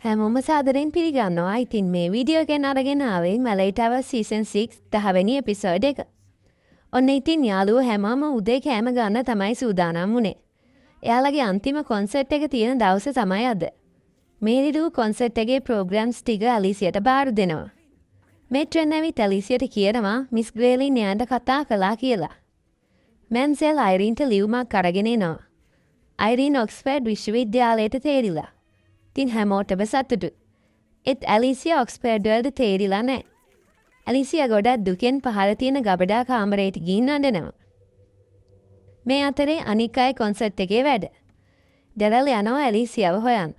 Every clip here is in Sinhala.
හැමෝම සාදරයෙන් පිළිගන්නවා. ඉතින් මේ වීඩියෝ එකෙන් අරගෙන ආවේ මලයි ටවර්ස් සීසන් 6 10වෙනි එපිසෝඩ් එක. ඔන්න ඉතින් යාළුවෝ හැමෝම උදේ කෑම ගන්න තමයි සූදානම් වුණේ. එයාලගේ අන්තිම කොන්සර්ට් එක තියෙන දවසේ තමයි අද. මේරිඩු කොන්සර්ට් එකේ ප්‍රෝග්‍රෑම්ස් ටික ඇලිසියට බාර දෙනවා. මෙට්‍රන් ඇවිත් ඇලිසියට කියනවා මිස් ග්‍රේලින් එයාට කතා කළා කියලා. මැන්සෙල් අයිරීන්ට ලියුමක් අරගෙන එනවා. අයිරීන් ඔක්ස්ෆර්ඩ් විශ්වවිද්‍යාලයට තේරිලා. ඉතින් හැමෝටම සතුටු. ඒත් ඇලිසියා ඔක්ස්ෆර්ඩ් වලට තේරිලා නැහැ. ඇලිසියා ගොඩක් දුකෙන් පහළ තියෙන ගබඩා කාමරයට ගිහින් අඬනවා. මේ අතරේ අනික් අය කොන්සර්ට් එකේ වැඩ. ඩැරල් යනවා ඇලිසියාව හොයන්න.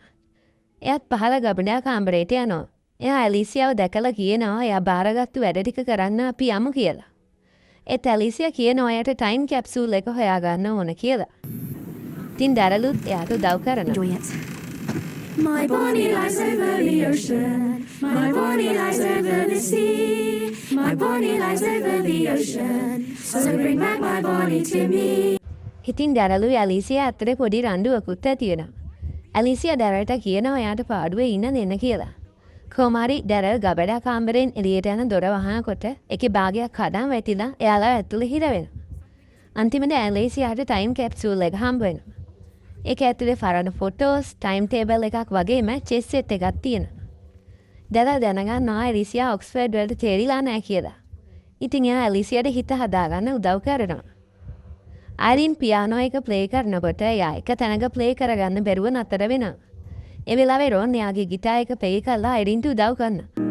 එයාත් පහළ ගබඩා කාමරයට යනවා. එයා ඇලිසියාව දැකලා කියනවා එයා බාරගත්තු වැඩ ටික කරන්න අපි යමු කියලා. ඒත් ඇලිසියා කියනවා එයාට ටයිම් කැප්සූල් එක හොයාගන්න ඕන කියලා. ඉතින් ඩැරලුත් එයාට උදව් කරනවා. My bonnie lies over the ocean. My bonnie lies over the sea. My bonnie lies over the ocean. So bring back my bonnie to me. ඉතින් ඩැරලු ඇලිසියා අතරේ පොඩි රණ්ඩුවකුත් ඇති වෙනවා. ඇලිසියා ඩැරල්ට කියනවා එයාට පාඩුවේ ඉන්න දෙන්න කියලා. කොමාරි ඩැරල් ගබඩා කාමරෙන් එළියට යන දොර වහනකොට ඒකේ භාගයක් කඩන් වැටිලා එයාලා ඇතුළේ හිර වෙනවා. අන්තිමට ඇලිසියාට ටයිම් කැප්සූල් එක හම්බ වෙනවා. ඒක ඇතුලේ ෆරණ ෆොටෝස්, ටයිම් ටේබල් එකක් වගේම චෙස් සෙට් එකක් තියෙනවා. ඩැරල් දැනගන්නවා ඇලිසියා ඔක්ස්ෆර්ඩ් වලට තේරිලා නැහැ කියලා. ඉතින් එයා ඇලිසියාට හිත හදාගන්න උදව් කරනවා. අයිරින් පියානෝ එක ප්ලේ කරනකොට එයා එක තැනක ප්ලේ කරගන්න බැරුව නතර වෙනවා. ඒ වෙලාවේ රොන් එයාගේ ගිටාර් එක ප්ලේ කරලා අයිරින්ට උදව් කරනවා.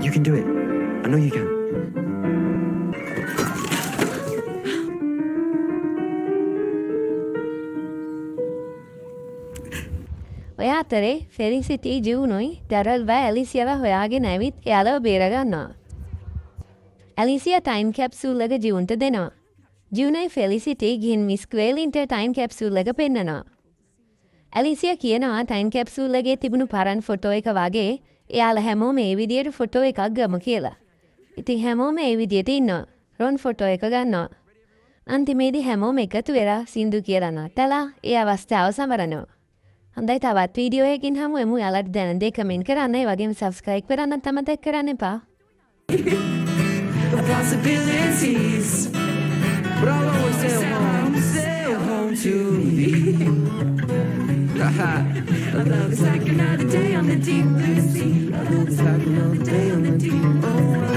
You can do it. I know you can. ඔය අතරේ ෆෙලිසිටි ජූනුයි ඩැරල්ව ඇලිසියාව හොයාගෙන ඇවිත් එයාලව බේරගන්නවා. ඇලිසියා ටයිම් කැප්සූල් එක ජූන්ට දෙනවා. ජූනුයි ෆෙලිසිටි ගිහින් මිස් ක්වේලින්ට ටයිම් කැප්සූල් එක පෙන්නනවා. ඇලිසියා කියනවා ටයිම් කැප්සූල් එකේ තිබුණු පරණ ෆොටෝ එක වගේ එයාලා හැමෝම මේ විදියට ෆොටෝ එකක් ගමු කියලා. ඉතින් හැමෝම මේ විදියට ඉන්නවා. රොන් ෆොටෝ එක ගන්නවා. අන්තිමේදී හැමෝම එකතු වෙලා සින්දු කියලා නටලා ඒ අවස්ථාව සමරනවා. හොඳයි තවත් වීඩියෝ එකකින් හමු එමු. යාළුවට දැන දේ කමෙන්ට් කරන්න. ඒ වගේම සබ්ස්ක්‍රයිබ් කරන්න අමතක කරන්න එපා. The possibilities. But I'll always sail home to me. Love is like another day on the deep blue sea. Love is like another day on the deep. Oh,